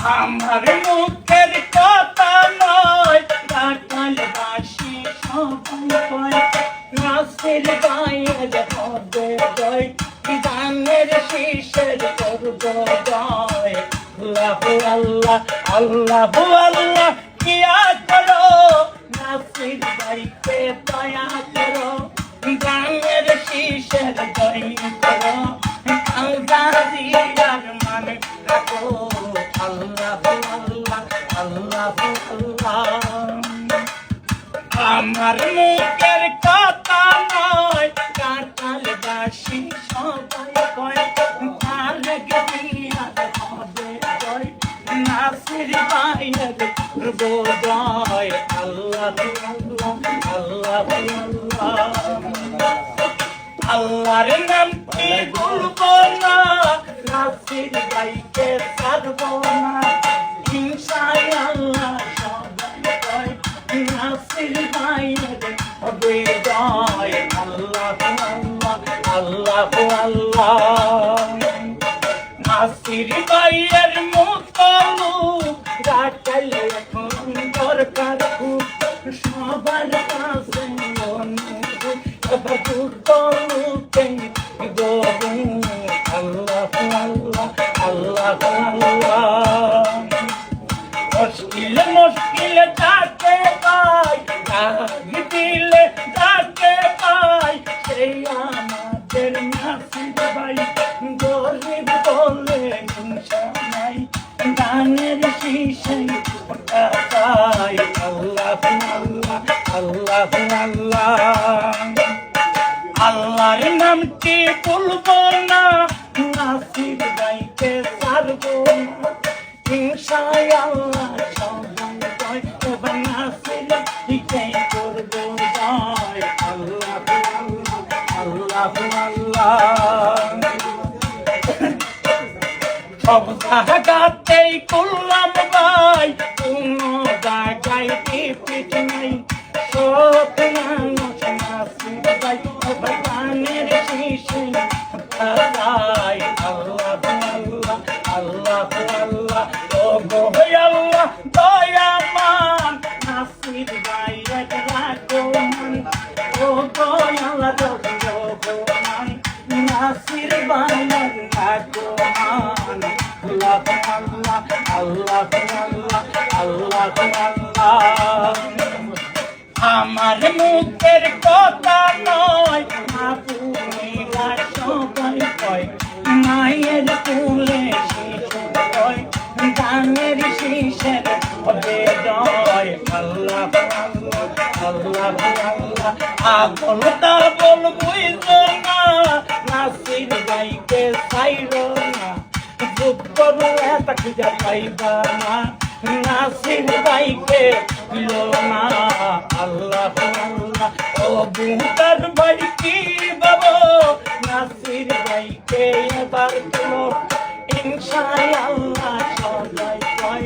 আমার মুখের কথা নয় কাটাল বাসি সবাই নাসির গায়ের হবে জয় গানের শীষের করব জয় আল্লাহ আল্লাহ আল্লাহ আল্লাহ কিয়া করো নাসির ভাইকে দয়া করো গানের শীষের জয় করো আলগাজিয়ার মানে রাখো আল্লাহ আল্লাহ আল্লাহ আল্লাহ আমার মুখের কথা নয় কাটাল বাসি সবাই কয় তার গিয়ার হবে জয় নাসির ভাইয়ের জয় আল্লাহ আল্লাহ আল্লাহ আল্লাহ আল্লাহর নামটি ভুলবো না নাসির ভাইকে ছাড়বো না ইনশাআল্লাহ সবাই কয় নাসির ভাইয়ের হবে জয় আল্লাহ আল্লাহ আল্লাহ আল্লাহ নাসির ভাইয়ের মতো লোক রাখাইলে এখন দরকার খুব সবার কাছে মুশকিলে মুশকিলে যাকে পাই দিলে যাকে পাই সেই আমাদের নাসির ভাই গরিব বলে হিংসা নাই গানের শীষে ওটা চাই আল্লাহ আল্লাহ আল্লাহ আল্লাহ আল্লাহর নামটি ভুলবো না নাসির ভাইকে ছাড়বো না ইনশাআল্লাহ সবাই কয় এবার নাসির ভাইকে করবো জয় আল্লাহ আল্লাহ আল্লাহ সব জায়গাতেই করলাম ভাই কোনো জায়গায় টিপিট নাই সব মানুষ নাসির ভাই গানের শীষে আল্লাহ আল্লাহ আল্লাহ আল্লাহ ও গো আল্লাহ দয়ামান নাসির ভাইয়ের রাখো মান ও গো আল্লাহ দয়ামান নাসির ভাইয়ের রাখো মান আল্লাহ আল্লাহ আল্লাহ আল্লাহ আল্লাহ আল্লাহ আমার মুখের কথা নয় আপুরা সবাই কয় মায়ের কুলে শিশু কয় গানের শীষের হবে জয় আল্লাহ আল্লাহ আল্লাহ আল্লাহ আপন তা বল বুঝো না নাসির ভাইকে ছাইরো না যুদ্ধ এত খুঁজে পাইবা না নাসির ভাইকে লো না আল্লাহ আল্লাহ ও বুতার ভাই কি বাবু নাসির ভাইকে এবার তুলো ইনশাআল্লাহ সবাই কয়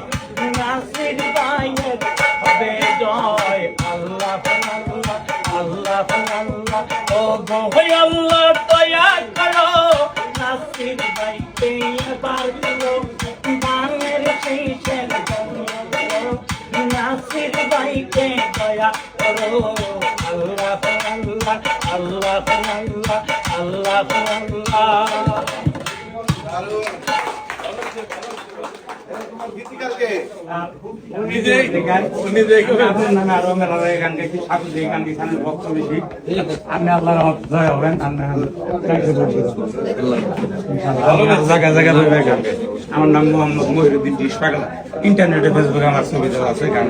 নাসির ভাইয়ের হবে জয় আল্লাহ আল্লাহ আল্লাহ আল্লাহ ও গো আল্লাহ দয়া করো নাসির ভাইকে এবার তুলো গানের শীষের নাসির ভাইকে দয়া করো আল্লাহ আল্লাহ আল্লাহ আল্লাহ আল্লাহ আপনি আল্লাহর জয় হবেন আমার নাম মোহাম্মদ মহিউদ্দিন পাগলা ইন্টারনেটে ফেসবুকে আমার ছবি দেওয়া আছে গান